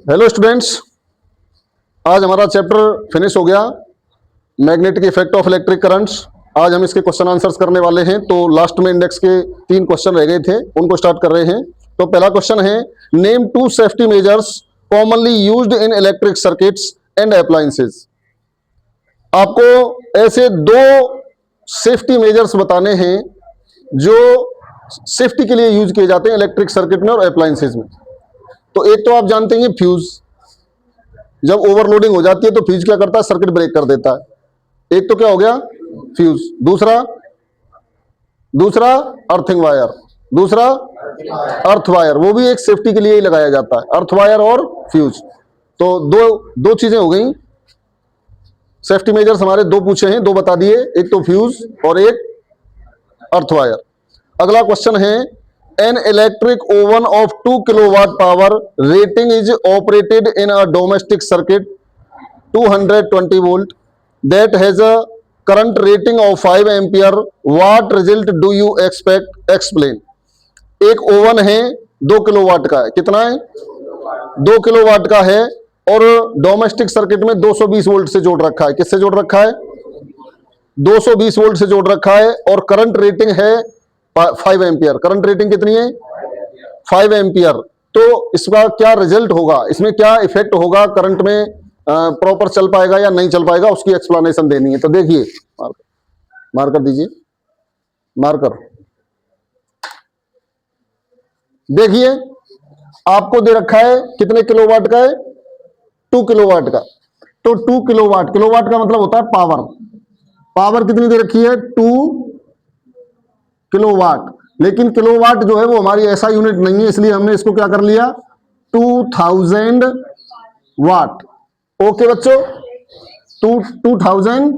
Hello students, आज हमारा chapter finish हो गया magnetic effect of electric currents. आज हम इसके क्वेश्चन आंसर्स करने वाले हैं। तो लास्ट में इंडेक्स के 3 क्वेश्चन रह गए थे, उनको स्टार्ट कर रहे हैं। तो पहला क्वेश्चन है, name 2 safety measures commonly used in electric circuits and appliances. आपको ऐसे 2 सेफ्टी मेजर्स बताने हैं जो सेफ्टी के लिए यूज किए जाते हैं इलेक्ट्रिक सर्किट में और अप्लायंसेस में। तो एक तो आप जानते हैं फ्यूज, जब ओवरलोडिंग हो जाती है तो फ्यूज क्या करता है, सर्किट ब्रेक कर देता है। एक तो क्या हो गया, फ्यूज। दूसरा अर्थिंग वायर, दूसरा अर्थ वायर, वो भी एक सेफ्टी के लिए ही लगाया जाता है, अर्थ वायर और फ्यूज। तो दो चीजें हो गई। सेफ्टी मेजर्स हमारे 2 पूछे हैं, 2 बता दिए, एक तो फ्यूज और एक अर्थ वायर। अगला क्वेश्चन है, an electric oven of 2 kilowatt power rating is operated in a domestic circuit 220 volt that has a current rating of 5 ampere. What result do you expect? Explain. एक oven है 2 kilowatt का है। कितना है? 2 kilowatt का है और डोमेस्टिक सर्किट में 220 वोल्ट से जोड़ रखा है। किससे जोड़ रखा है? 220 वोल्ट से जोड़ रखा है और करंट रेटिंग है 5 एम्पियर। करंट रेटिंग कितनी है? 5 एम्पियर। तो इसका क्या रिजल्ट होगा, इसमें क्या इफेक्ट होगा, करंट में प्रॉपर चल पाएगा या नहीं चल पाएगा, उसकी एक्सप्लेनेशन देनी है। तो देखिए, मार्कर दीजिए, मार्कर। देखिए, आपको दे रखा है कितने किलोवाट का है? 2 किलोवाट का। तो 2 किलोवाट, किलोवाट का मतलब होता है पावर। पावर कितनी दे रखी है? 2 किलोवाट। लेकिन किलोवाट जो है वो हमारी ऐसा यूनिट नहीं है, इसलिए हमने इसको क्या कर लिया, 2000 वाट। ओके बच्चों, 2000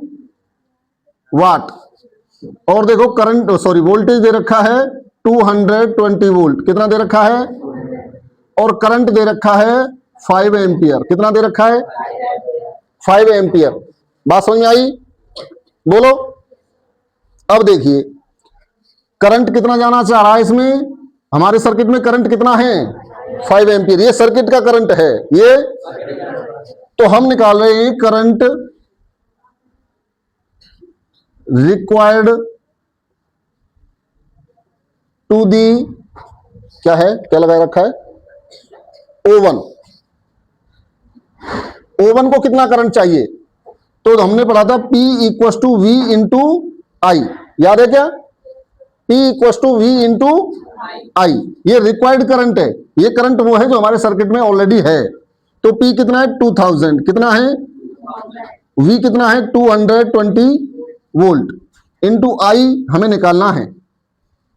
वाट। और देखो करंट, सॉरी, वोल्टेज दे रखा है 220 वोल्ट। कितना दे रखा है? और करंट दे रखा है 5 एम्पियर। कितना दे रखा है? 5 एम्पियर। बात समझ में आई? बोलो। अब देखिए, करंट कितना जाना चाह रहा है इसमें? हमारे सर्किट में करंट कितना है? 5 एम्पियर। ये सर्किट का करंट है ये। तो हम निकाल रहे हैं करंट रिक्वायर्ड टू दी, क्या है, क्या लगा रखा है, ओवन। ओवन को कितना करंट चाहिए? तो हमने पढ़ा था P equal to V into I. याद है क्या? P equal to V into I. ये रिक्वायर्ड करंट है। ये करंट वो है जो हमारे सर्किट में ऑलरेडी है। तो P कितना है? 2000। कितना है? V कितना है? 220 वोल्ट इंटू आई हमें निकालना है।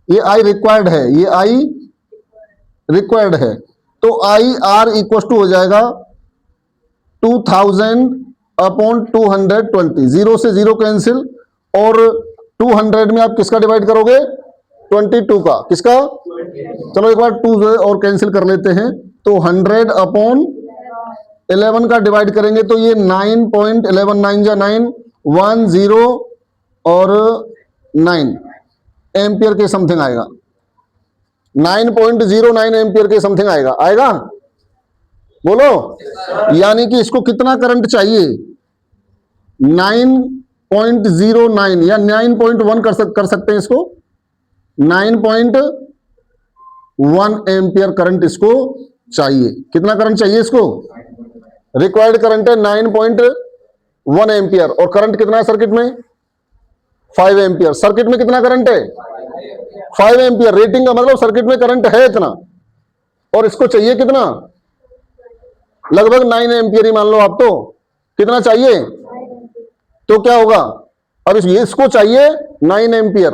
ये आई रिक्वायर्ड है, ये आई रिक्वायर्ड है। तो आई आर इक्वल टू हो जाएगा 2000 अपॉन 220। 0 से 0 कैंसिल, और 200 में आप किसका डिवाइड करोगे? 22 का। किसका? चलो एक बार 2 और कैंसिल कर लेते हैं। तो 100 अपॉन 11 का डिवाइड करेंगे तो ये 9.11, 9 जा 9, 1 0 और 9 एम्पियर के समथिंग आएगा। 9.09 एम्पियर के समथिंग आएगा। आएगा? बोलो। यानी कि इसको कितना करंट चाहिए? 9.09 या 9.1 कर सकते हैं इसको। 9.1 एम्पियर करंट इसको चाहिए। कितना करंट चाहिए इसको? रिक्वायर्ड करंट है 9.1 एम्पियर। और करंट कितना है सर्किट में? 5 एम्पियर। सर्किट में कितना करंट है? 5 एम्पियर। रेटिंग का मतलब सर्किट में करंट है इतना, और इसको चाहिए कितना? लगभग 9 एम्पियर ही मान लो आप। तो कितना चाहिए? तो क्या होगा, अब इसको चाहिए 9 एम्पियर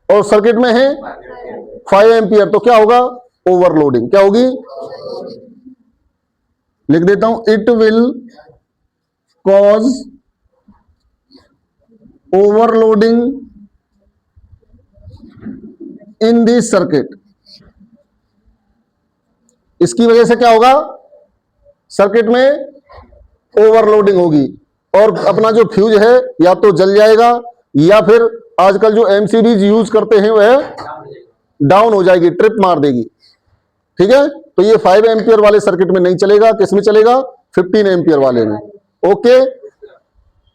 और सर्किट में है 5 एम्पियर। तो क्या होगा? ओवरलोडिंग। क्या होगी? लिख देता हूं, it will cause overloading in this circuit. इसकी वजह से क्या होगा? सर्किट में ओवरलोडिंग होगी और अपना जो फ्यूज है या तो जल जाएगा या फिर आजकल जो एमसीबीज यूज करते हैं वह डाउन हो जाएगी, ट्रिप मार देगी। ठीक है? तो ये 5 एम्पियर वाले सर्किट में नहीं चलेगा, किस में चलेगा? 15 एम्पियर वाले में। Okay,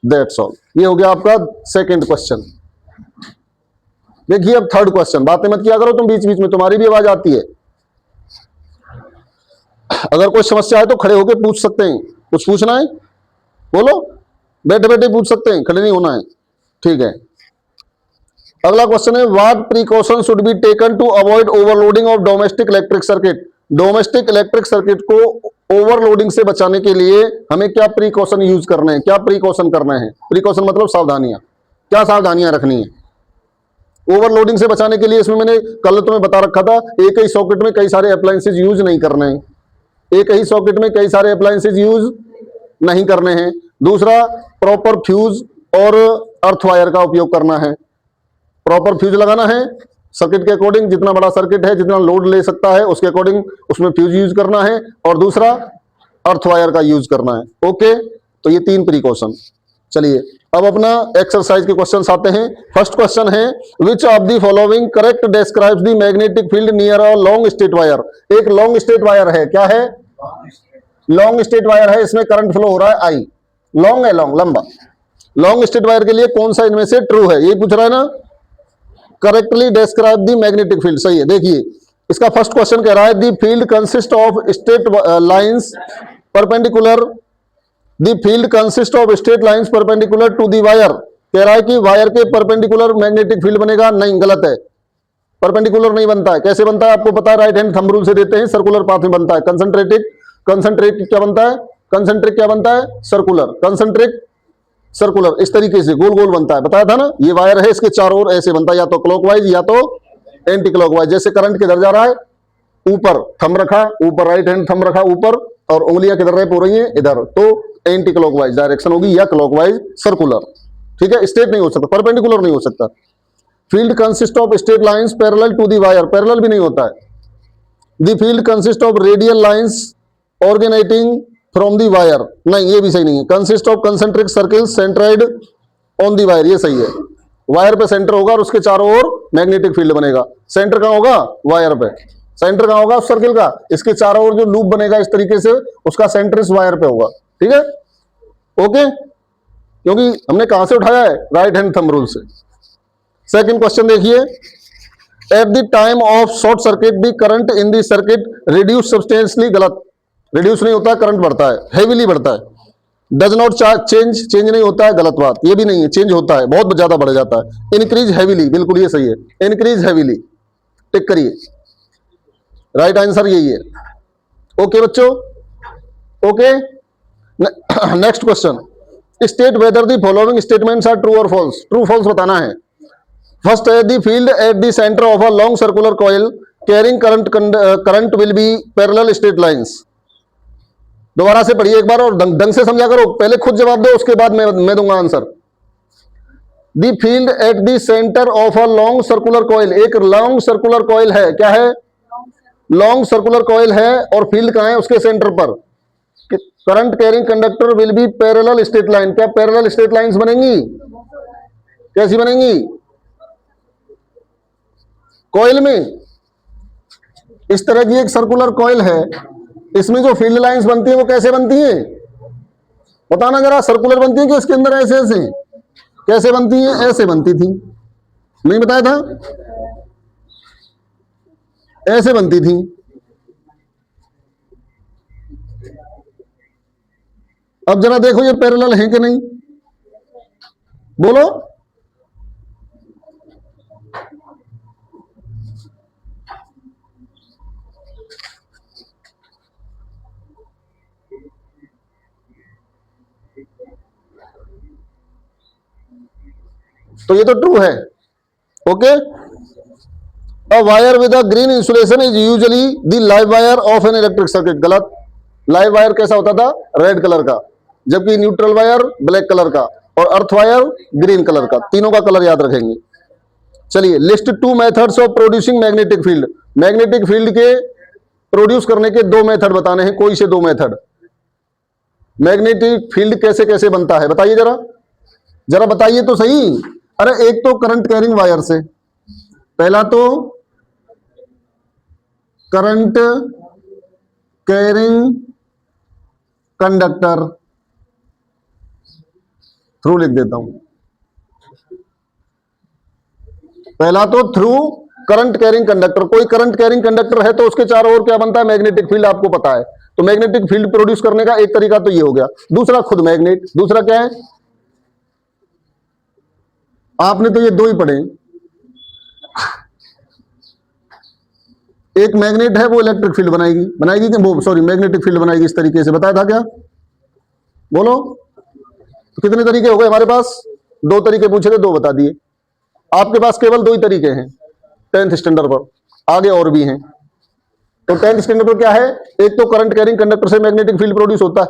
that's all. ये हो गया आपका सेकंड क्वेश्चन। देखिए अब थर्ड क्वेश्चन। बातें मत किया करो तुम बीच बीच में, तुम्हारी भी आवाज आती है। अगर कोई समस्या है तो खड़े होकर पूछ सकते हैं। कुछ पूछना है बोलो, बैठे बैठे पूछ सकते हैं, खड़े नहीं होना है। ठीक है, अगला क्वेश्चन है, what precaution should be taken to avoid overloading of domestic electric circuit. Domestic electric circuit को ओवरलोडिंग से बचाने के लिए हमें क्या प्रिकॉशन यूज करने हैं, क्या प्रिकॉशन करना है? प्रिकॉशन मतलब सावधानियां, क्या सावधानियां रखनी है ओवरलोडिंग से बचाने के लिए? इसमें मैंने कल तुम्हें बता रखा था, एक ही सॉकेट में कई सारे अप्लायंसेज यूज नहीं करने हैं। एक ही सॉकेट में कई सारे अप्लायंसेज यूज नहीं करने हैं। दूसरा, प्रॉपर फ्यूज और अर्थ वायर का उपयोग करना है। प्रॉपर फ्यूज लगाना है सर्किट के अकॉर्डिंग, जितना बड़ा सर्किट है, जितना लोड ले सकता है उसके अकॉर्डिंग उसमें फ्यूज यूज करना है। और दूसरा, अर्थ वायर का यूज करना है। ओके, तो ये 3 प्रिकॉशन। चलिए अब अपना एक्सरसाइज के क्वेश्चंस आते हैं। फर्स्ट क्वेश्चन है, which of the following correct describes the magnetic field near a long straight wire. एक लॉन्ग स्ट्रेट वायर है, क्या है? लॉन्ग स्ट्रेट वायर है, इसमें करंट फ्लो हो रहा है आई। लॉन्ग है, लॉन्ग लंबा। लॉन्ग स्ट्रेट वायर के लिए कौन सा इनमें से ट्रू है, ये पूछ रहा है ना। Correctly describe the magnetic field, सही है। देखिए इसका फर्स्ट क्वेश्चन कह रहा है, the field consist of straight lines perpendicular, the field consist of straight lines perpendicular to the wire. कह रहा है कि वायर के परपेंडिकुलर मैग्नेटिक फील्ड बनेगा, नहीं, गलत है। परपेंडिकुलर नहीं बनता है। कैसे बनता है आपको पता है, राइट हैंड थंब रूल से देते हैं, सर्कुलर पाथ में बनता है। कंसंट्रिक क्या बनता है? कंसंट्रिक क्या बनता है? सर्कुलर। कंसंट्रिक सर्कुलर, इस तरीके से गोल गोल बनता है, बताया था ना। ये वायर है, इसके चारों ओर ऐसे बनता है, या तो क्लॉकवाइज या तो एंटी क्लॉकवाइज। जैसे करंट किधर जा रहा है? ऊपर, थंब रखा ऊपर, राइट हैंड थंब रखा ऊपर, और उंगलियां किधर रह रही हैं? इधर, तो एंटी क्लॉकवाइज डायरेक्शन होगी, या क्लॉकवाइज सर्कुलर। ठीक है, स्ट्रेट नहीं हो सकता, परपेंडिकुलर नहीं हो सकता। Field consist of straight lines parallel to the wire, parallel भी नहीं होता है। The field consist of radial lines originating from the wire, नहीं ये भी सही नहीं है। Consist of concentric circles centred on the wire, ये सही है। वायर पे सेंटर होगा और उसके चारों ओर मैग्नेटिक फील्ड बनेगा। सेंटर कहां होगा? वायर पे। सेंटर कहां होगा उस सर्किल का? इसके चारों ओर जो लूप बनेगा इस तरीके से, उसका सेंटर इस वायर पे होगा। ठीक है, ओके, क्योंकि हमने कहां से उठाया है? राइट हैंड थंब रूल से। सेकंड क्वेश्चन देखिए, at the time of short circuit the current in the circuit reduce substantially, गलत। रिड्यूस नहीं होता, करंट बढ़ता है, हेवीली बढ़ता है। डज नॉट चेंज, चेंज नहीं होता है, गलत बात। ये भी नहीं है, चेंज होता है, बहुत ज्यादा बढ़ जाता है। इंक्रीज हेवीली, बिल्कुल ये सही है, इंक्रीज हेवीली, टिक करिए, राइट आंसर यही है। ओके बच्चों, okay. Next question, state whether the following statements are true और फॉल्स। ट्रू फॉल्स बताना है। फर्स्ट है, the field at the centre of a long circular coil carrying current will be parallel straight lines. दोबारा से पढ़िए एक बार और ढंग से समझा करो, पहले खुद जवाब दो, उसके बाद मैं दूंगा answer. The field at the centre of a long circular coil, एक लॉन्ग सर्कुलर कॉइल है, क्या है? लॉन्ग सर्कुलर कॉइल है, और फील्ड कहां है? उसके सेंटर पर। Current carrying conductor will be parallel straight line, क्या पैरेलल स्ट्रेट लाइंस बनेंगी? कैसी बनेंगी? कॉइल में इस तरह की एक सर्कुलर कॉइल है, इसमें जो फील्ड लाइंस बनती है वो कैसे बनती है? बताना जरा, सर्कुलर बनती है कि इसके अंदर ऐसे ऐसे? कैसे बनती है? ऐसे बनती थी, नहीं बताया था? ऐसे बनती थी। अब जरा देखो ये पैरेलल है कि नहीं, बोलो। तो ये तो ट्रू है। Okay, a wire with a green insulation is usually the live wire of an electric circuit, गलत। लाइव वायर कैसा होता था? रेड कलर का, जबकि न्यूट्रल वायर ब्लैक कलर का, और अर्थ वायर ग्रीन कलर का। तीनों का कलर याद रखेंगे। चलिए, list 2 methods of producing magnetic field. Magnetic field के प्रोड्यूस करने के 2 मेथड बताने हैं, कोई से 2 मेथड। मैग्नेटिक फील्ड कैसे कैसे बनता है बताइए जरा, जरा बताइए तो सही। अरे एक तो करंट कैरिंग वायर से, पहला तो करंट कैरिंग कंडक्टर थ्रू लिख देता हूं। पहला तो थ्रू करंट कैरिंग कंडक्टर, कोई करंट कैरिंग कंडक्टर है तो उसके चारों ओर क्या बनता है, मैग्नेटिक फील्ड, आपको पता है। तो मैग्नेटिक फील्ड प्रोड्यूस करने का एक तरीका तो ये हो गया। दूसरा खुद मैग्नेट, दूसरा क्या है, आपने तो ये दो ही पढ़े, एक मैग्नेट है वो इलेक्ट्रिक फील्ड बनाएगी कि वो सॉरी मैग्नेटिक फील्ड बनाएगी, इस तरीके से बताया था क्या, बोलो। तो कितने तरीके हो गए हमारे पास, दो तरीके पूछे थे, दो बता दिए। आपके पास केवल दो ही तरीके हैं 10th स्टैंडर्ड पर, आगे और भी हैं। तो 10th स्टैंडर्ड पर क्या है, एक तो करंट कैरिंग कंडक्टर से मैग्नेटिक फील्ड प्रोड्यूस होता है,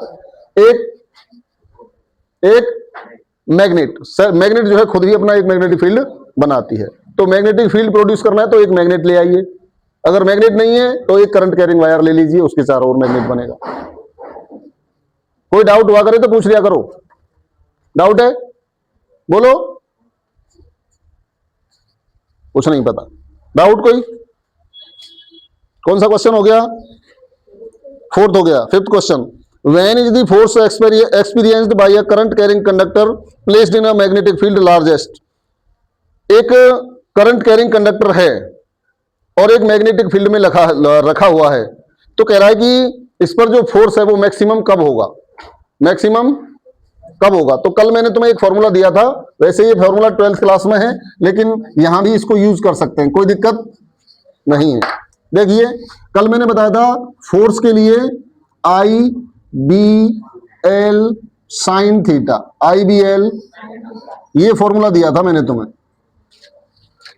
एक मैग्नेट, मैग्नेट जो है खुद ही अपना एक मैग्नेटिक फील्ड बनाती है। तो मैग्नेटिक फील्ड प्रोड्यूस करना है तो एक मैग्नेट ले आइए, अगर मैग्नेट नहीं है तो एक करंट कैरिंग वायर ले लीजिए, उसके चारों ओर मैग्नेट बनेगा। कोई डाउट हुआ करे तो पूछ लिया करो, डाउट है बोलो, कुछ नहीं पता, डाउट कोई, कौन सा क्वेश्चन हो गया, 4th हो गया। 5th question, when is the force experienced bye a current carrying conductor placed in a magnetic field largest. एक करंट कैरिंग कंडक्टर है और एक मैग्नेटिक फील्ड में रखा हुआ है, तो कह रहा है कि इस पर जो फोर्स है वो मैक्सिमम कब होगा, मैक्सिमम कब होगा। तो कल मैंने तुम्हें एक फॉर्मूला दिया था, वैसे ये फॉर्मूला 12th क्लास में है, लेकिन यहां भी इसको यूज कर सकते हैं, कोई दिक्कत नहीं है। देखिए कल मैंने बताया था फोर्स के लिए आई बी एल साइन थीटा, आई बी एल, ये फॉर्मूला दिया था मैंने तुम्हें।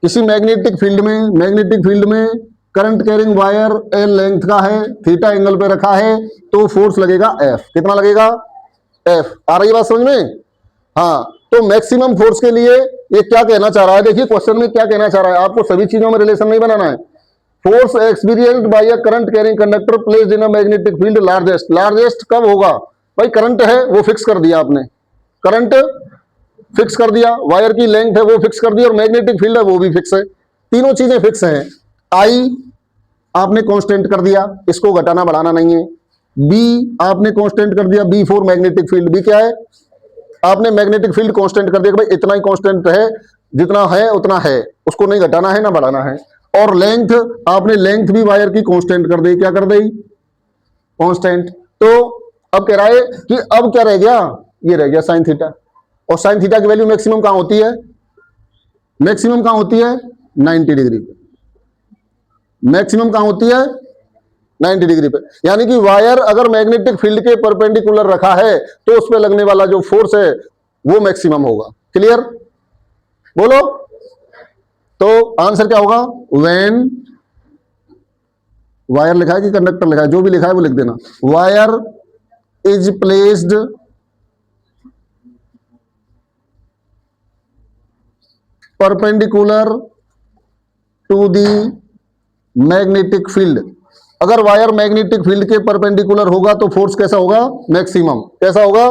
किसी मैग्नेटिक फील्ड में current carrying wire L length का है, थीटा एंगल पे रखा है, तो फोर्स लगेगा एफ। कितना लगेगा, एफ। आ रही बात समझ में, हाँ। तो मैक्सिमम फोर्स के लिए ये क्या कहना चाह रहा है, देखिए क्वेश्चन में क्या कहना चाह रहा है, आपको सभी चीजों में रिलेशन नहीं बनाना है। Force experienced bye a current carrying conductor placed in a magnetic field largest, largest कब होगा भाई, करंट है वो फिक्स कर दिया आपने, करंट फिक्स कर दिया, वायर की लेंथ है वो फिक्स कर दी, और मैग्नेटिक फील्ड है वो भी फिक्स है, तीनों चीजें फिक्स हैं। आई आपने कांस्टेंट कर दिया, इसको घटाना बढ़ाना नहीं है। बी आपने कांस्टेंट कर दिया, B for magnetic field, B क्या है, आपने मैग्नेटिक फील्ड कांस्टेंट कर दिया कि भाई इतना ही कांस्टेंट है, जितना है उतना है, उसको नहीं घटाना है ना बढ़ाना है। और लेंथ, आपने लेंथ भी वायर की कांस्टेंट कर दी, क्या कर दी, कांस्टेंट। तो अब कह रहा है कि अब क्या रह गया, ये रह गया साइन थीटा, और साइन थीटा की वैल्यू मैक्सिमम कहां होती है, मैक्सिमम कहां होती है 90 डिग्री पे, मैक्सिमम कहां होती है 90 डिग्री पे। यानी कि वायर अगर मैग्नेटिक फील्ड के परपेंडिकुलर रखा है तो उस पर लगने वाला जो फोर्स है वो मैक्सिमम होगा। क्लियर, बोलो। तो आंसर क्या होगा, व्हेन, वायर लिखा है कि कंडक्टर लिखा है, जो भी लिखा है वो लिख देना, wire is placed perpendicular to the magnetic field. अगर वायर मैग्नेटिक फील्ड के परपेंडिकुलर होगा तो फोर्स कैसा होगा, मैक्सिमम। कैसा होगा,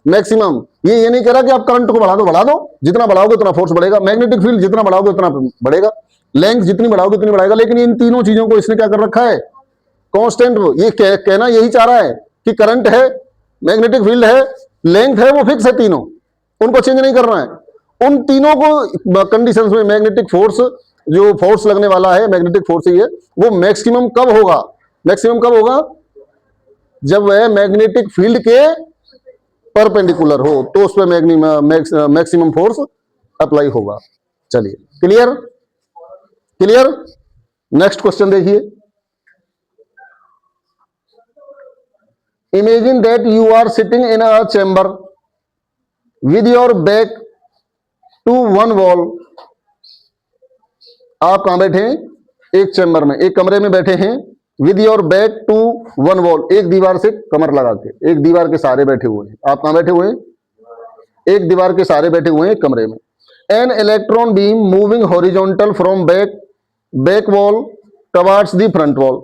मैक्सिमम। ये नहीं कह रहा कि आप करंट को बढ़ा दो, जितना बढ़ाओगे उतना फोर्स बढ़ेगा, मैग्नेटिक फील्ड जितना बढ़ाओगे उतना बढ़ेगा, लेंथ जितनी बढ़ाओगे उतनी बढ़ाएगा, लेकिन इन तीनों चीजों को इसने क्या कर रखा है, कांस्टेंट। ये कहना यही चाह रहा है कि करंट है, मैग्नेटिक फील्ड है, लेंथ है, वो फिक्स है, तीनों, उनको चेंज नहीं करना है। उन तीनों को कंडीशंस में मैग्नेटिक फोर्स, जो फोर्स लगने वाला है मैग्नेटिक फोर्स ही है, वो मैक्सिमम कब होगा, मैक्सिमम कब होगा, जब वह मैग्नेटिक फील्ड के परपेंडिकुलर हो, तो उस पर मैक्सिमम फोर्स अप्लाई होगा। चलिए, क्लियर, क्लियर। नेक्स्ट क्वेश्चन देखिए, imagine that you are sitting in a chamber with your back to one wall. आप कहां बैठे हैं, एक चैम्बर में, एक कमरे में बैठे हैं, with your back to one wall, एक दीवार से कमर लगा के, एक दीवार के सहारे बैठे हुए हैं। आप कहां बैठे हुए हैं, एक दीवार के सहारे बैठे हुए हैं एक कमरे में। An electron beam moving horizontal from back wall towards the front wall.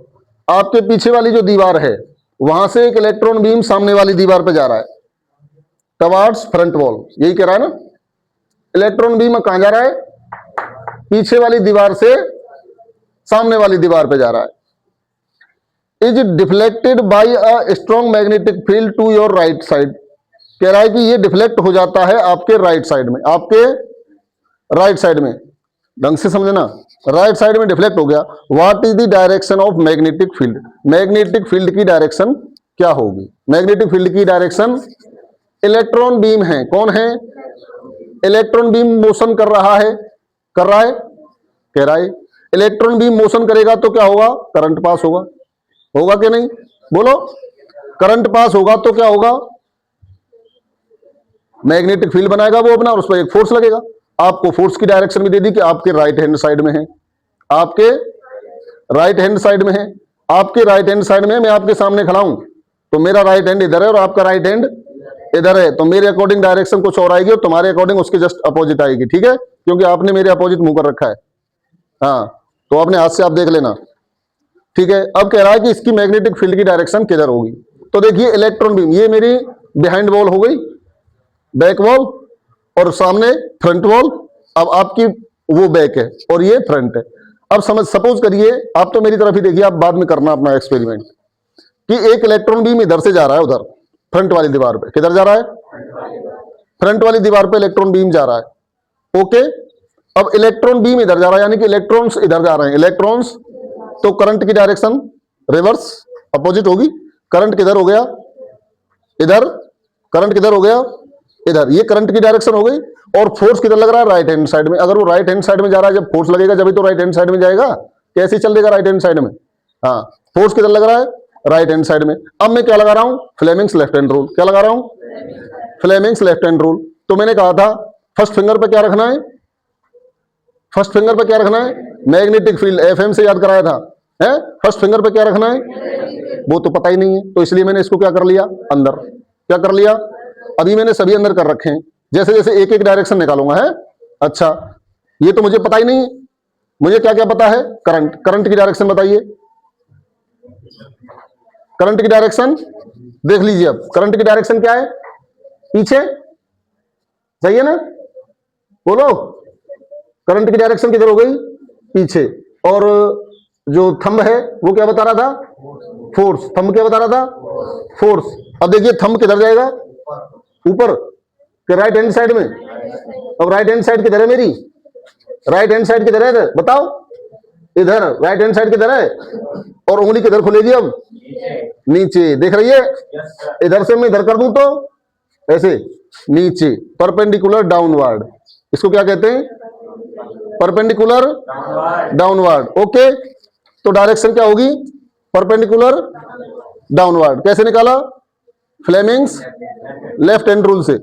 आपके पीछे वाली जो दीवार है वहां से एक इलेक्ट्रॉन बीम सामने वाली दीवार पे जा रहा है, टवार्ड्स फ्रंट वॉल, यही कह रहा है ना। इलेक्ट्रॉन बीम कहां जा रहा है, पीछे वाली दीवार से सामने वाली दीवार पे जा रहा है। Is deflected by a strong magnetic field to your right side. कह रहा है कि ये डिफ्लेक्ट हो जाता है आपके राइट साइड में, आपके राइट साइड में, ढंग से समझना, राइट साइड में डिफ्लेक्ट हो गया। What is the direction of magnetic field? Magnetic field की डायरेक्शन क्या होगी? मैग्नेटिक फील्ड की डायरेक्शन, इलेक्ट्रॉन बीम है, कौन है? इलेक्ट्रॉन बीम मोशन कर रहा है, कर रहा है, कह रहा है इलेक्ट्रॉन बीम मोशन करेगा तो क्या होगा? करंट पास होगा, होगा कि नहीं? बोलो, करंट पास होगा तो क्या होगा? मैग्नेटिक फील्ड बनाएगा वो अपना और उस पर एक फोर्स लगेगा। आपको फोर्स की डायरेक्शन भी दे दी कि आपके राइट हैंड साइड में है, आपके राइट हैंड साइड में है, आपके राइट हैंड साइड में। मैं आपके सामने खड़ा हूं तो मेरा राइट हैंड इधर है और आपका राइट हैंड इधर है, तो मेरे अकॉर्डिंग डायरेक्शन कुछ और आएगी और तुम्हारे अकॉर्डिंग उसके जस्ट अपोजिट आएगी, ठीक है? क्योंकि आपने मेरे अपोजिट मुंह कर रखा है। हाँ, तो अपने हाथ से आप देख लेना, ठीक है? अब कह रहा है कि इसकी मैग्नेटिक फील्ड की डायरेक्शन किधर होगी। तो देखिए इलेक्ट्रॉन बीम, ये मेरी बिहाइंड वॉल हो गई, बैक वॉल, और सामने फ्रंट वॉल। अब आपकी वो बैक है और ये फ्रंट है। अब समझ, सपोज करिए, आप तो मेरी तरफ ही देखिए, आप बाद में करना अपना एक्सपेरिमेंट, कि एक इलेक्ट्रॉन बीम इधर से जा रहा है, उधर फ्रंट वाली दीवार पे। किधर जा रहा है? फ्रंट वाली दीवार पे इलेक्ट्रॉन बीम जा रहा है, ओके। अब इलेक्ट्रॉन बीम इधर जा रहा है, यानी कि इलेक्ट्रॉन्स इधर जा रहे हैं, इलेक्ट्रॉन्स, तो करंट की डायरेक्शन रिवर्स, अपोजिट होगी। करंट किधर हो गया? इधर। करंट किधर हो गया? इधर। ये करंट की डायरेक्शन हो गई। और फोर्स किधर लग रहा है? राइट हैंड साइड में। अगर वो राइट हैंड साइड में जा रहा है, जब फोर्स लगेगा जब तो राइट हैंड साइड में जाएगा, कैसे चल देगा राइट हैंड साइड में? हाँ, फोर्स किधर लग रहा है? राइट हैंड साइड में। अब मैं क्या लगा रहा हूं? Fleming's left hand rule. क्या लगा रहा हूं? Fleming's left hand rule. तो मैंने कहा था फर्स्ट फिंगर पे क्या रखना है? फर्स्ट फिंगर पे क्या रखना है? Magnetic field. एफएम से याद कराया था, है? फर्स्ट फिंगर पे क्या रखना है? वो तो पता ही नहीं है, तो इसलिए मैंने इसको क्या कर लिया? अंदर। क्या कर लिया? अभी मैंने सभी अंदर कर रखे हैं, जैसे जैसे एक एक डायरेक्शन निकालूंगा, है? अच्छा, ये तो मुझे पता ही नहीं है, मुझे क्या क्या पता है? करंट। करंट की डायरेक्शन बताइए, करंट की डायरेक्शन देख लीजिए। अब करंट की डायरेक्शन क्या है? पीछे, सही है ना? बोलो, करंट की डायरेक्शन किधर हो गई? पीछे। और जो थंब है वो क्या बता रहा था? फोर्स। थंब क्या बता रहा था? फोर्स। अब देखिए थंब किधर जाएगा? ऊपर के राइट हैंड साइड में। अब राइट हैंड साइड किधर है मेरी? राइट हैंड साइड किधर है? बताओ, इधर। राइट हैंड साइड किधर है? और उंगली किधर खुलेगी अब? नीचे। देख रही है? इधर से मैं इधर कर दूं तो ऐसे नीचे, परपेंडिकुलर डाउनवर्ड। इसको क्या कहते हैं? Perpendicular downward, okay. तो डायरेक्शन क्या होगी? Perpendicular downward. कैसे निकाला? फ्लेमिंग्स लेफ्ट हैंड रूल से।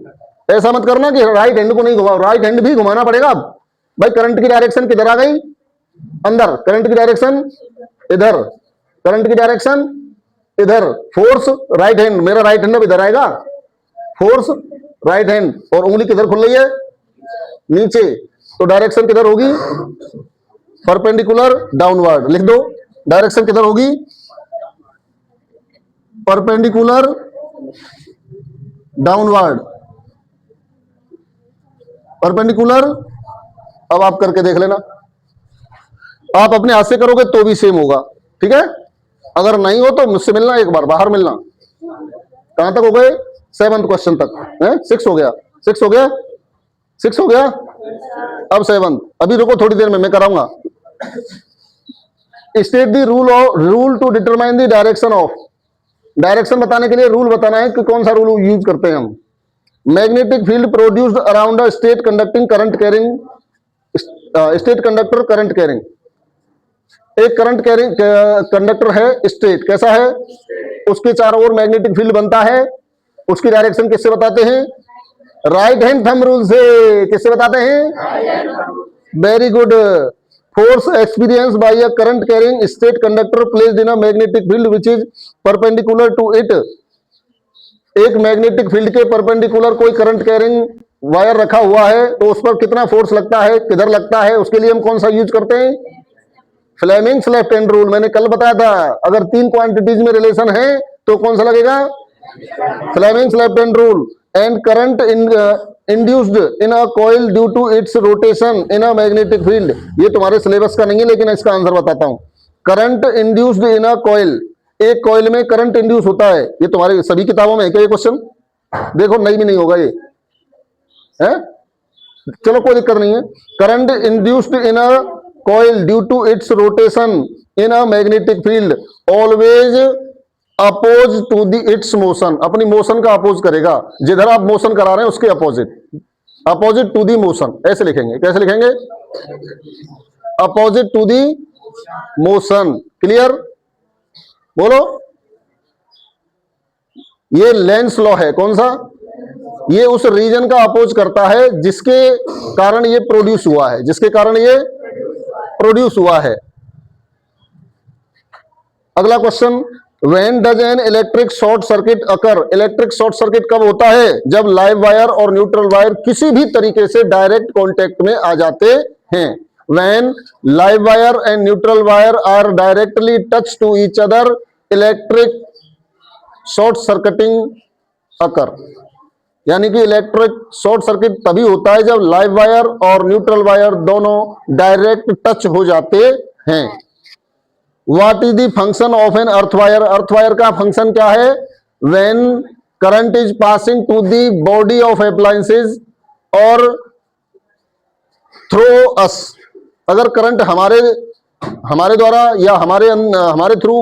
ऐसा मत करना कि राइट हैंड को नहीं घुमाओ, राइट हैंड भी घुमाना पड़ेगा। अब भाई करंट की डायरेक्शन किधर आ गई? अंदर। करंट की डायरेक्शन इधर, करंट की डायरेक्शन इधर। फोर्स राइट हैंड, मेरा राइट हैंड अब इधर आएगा, फोर्स राइट हैंड, और उंगली किधर खुल रही है? नीचे। तो डायरेक्शन किधर होगी? Perpendicular downward. लिख दो, डायरेक्शन किधर होगी? Perpendicular downward, perpendicular. अब आप करके देख लेना, आप अपने हाथ से करोगे तो भी सेम होगा, ठीक है? अगर नहीं हो तो मुझसे मिलना, एक बार बाहर मिलना। कहां तक हो गए? 7th क्वेश्चन तक है। 6 हो गया, 6 हो गया, 6 हो गया। अब 7th। अभी रुको, थोड़ी देर में मैं कराऊंगा। State the rule to determine the direction of. Direction बताने के लिए रूल बताना है कि कौन सा रूल यूज करते हैं हम। Magnetic field produced around a state conducting current carrying, straight conductor current carrying. एक करंट कैरिंग कंडक्टर है स्टेट, कैसा है? उसके चारों ओर मैग्नेटिक फील्ड बनता है। उसकी डायरेक्शन किससे बताते हैं? राइट हैंड थंब रूल से। किससे बताते हैं? Very good. Force experience by a current carrying straight conductor placed in a magnetic field which is perpendicular to it. एक मैग्नेटिक फील्ड के परपेंडिकुलर कोई करंट कैरिंग वायर रखा हुआ है तो उस पर कितना फोर्स लगता है, किधर लगता है, उसके लिए हम कौन सा यूज करते हैं? Fleming's left hand rule. मैंने कल बताया था, अगर 3 क्वांटिटीज में रिलेशन है तो कौन सा लगेगा? Fleming's left hand rule. And current induced in a coil due to its rotation in a magnetic field. ये तुम्हारे सिलेबस का नहीं है लेकिन इसका आंसर बताता हूं। Current induced in a coil एक कॉइल में करंट इंड्यूस होता है, ये तुम्हारे सभी किताबों में है क्या ये क्वेश्चन? देखो नहीं भी नहीं होगा ये है, चलो कोई दिक्कत नहीं है। Current induced in a coil due to its rotation in a magnetic field always oppose to the its motion, अपनी मोशन का अपोज करेगा, जिधर आप मोशन करा रहे हैं उसके अपोजिट टू दी मोशन, ऐसे लिखेंगे, कैसे लिखेंगे? Opposite to the motion. Clear? बोलो। ये लेंस लॉ है, कौन सा? ये उस रीजन का अपोज करता है जिसके कारण ये प्रोड्यूस हुआ है, जिसके कारण ये प्रोड्यूस हुआ है। अगला question, when does an electric short circuit occur, electric short circuit कब होता है? जब लाइव वायर और न्यूट्रल वायर किसी भी तरीके से डायरेक्ट कांटेक्ट में आ जाते हैं। When live wire and neutral wire are directly touch to each other, electric short circuiting occur, यानी कि इलेक्ट्रिक शॉर्ट सर्किट तभी होता है जब लाइव वायर और न्यूट्रल वायर दोनों डायरेक्ट टच हो जाते हैं। What is the function of an earth wire, earth wire का फंक्शन क्या है? When current is passing to the body of appliances और थ्रू अस, अगर करंट हमारे द्वारा या हमारे थ्रू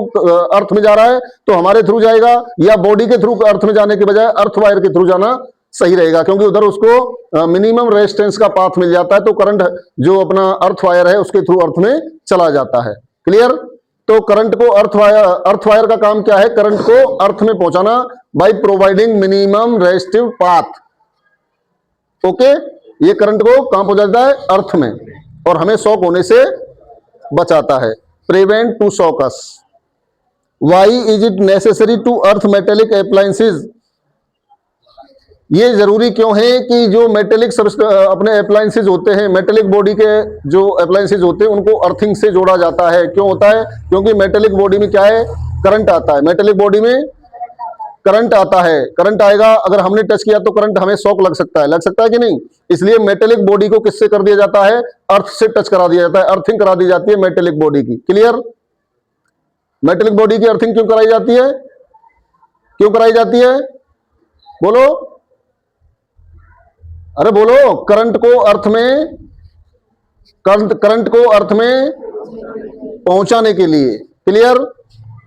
अर्थ में जा रहा है तो हमारे थ्रू जाएगा, या बॉडी के थ्रू अर्थ में जाने के बजाय अर्थ वायर के थ्रू जाना सही रहेगा, क्योंकि उधर उसको मिनिमम रेजिस्टेंस का पाथ मिल जाता है, तो करंट जो अपना अर्थ वायर है उसके थ्रू अर्थ में चला जाता है। क्लियर? तो करंट को अर्थ वायर का काम क्या है? करंट को अर्थ में पहुंचाना by providing minimum resistive path. Okay, ये करंट को कहां पहुंचाता है? अर्थ में, और हमें शॉक होने से बचाता है। Prevent to shock us. Why is it necessary to earth metallic appliances, ये जरूरी क्यों है कि जो मेटेलिक अपने अप्लायंसेस होते हैं, मेटेलिक बॉडी के जो अप्लायंसेस होते हैं उनको अर्थिंग से जोड़ा जाता है। क्यों होता है? क्योंकि मेटेलिक बॉडी में क्या है? करंट आता है, मेटेलिक बॉडी में करंट आता है, करंट आएगा, अगर हमने टच किया तो करंट हमें शॉक लग सकता है कि नहीं? इसलिए मेटेलिक बॉडी को किससे कर दिया जाता है? अर्थ से टच करा दिया जाता है, अर्थिंग करा दी जाती है मेटेलिक बॉडी की। क्लियर? मेटेलिक बॉडी की अर्थिंग क्यों कराई जाती है? क्यों कराई जाती है? बोलो, अरे बोलो। करंट को अर्थ में पहुंचाने के लिए। क्लियर?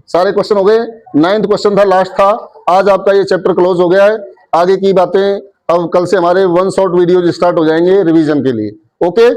सारे क्वेश्चन हो गए। 9th क्वेश्चन था, लास्ट था। आज आपका ये चैप्टर क्लोज हो गया है। आगे की बातें अब कल से हमारे 1 शॉट वीडियो स्टार्ट हो जाएंगे रिवीजन के लिए। ओके।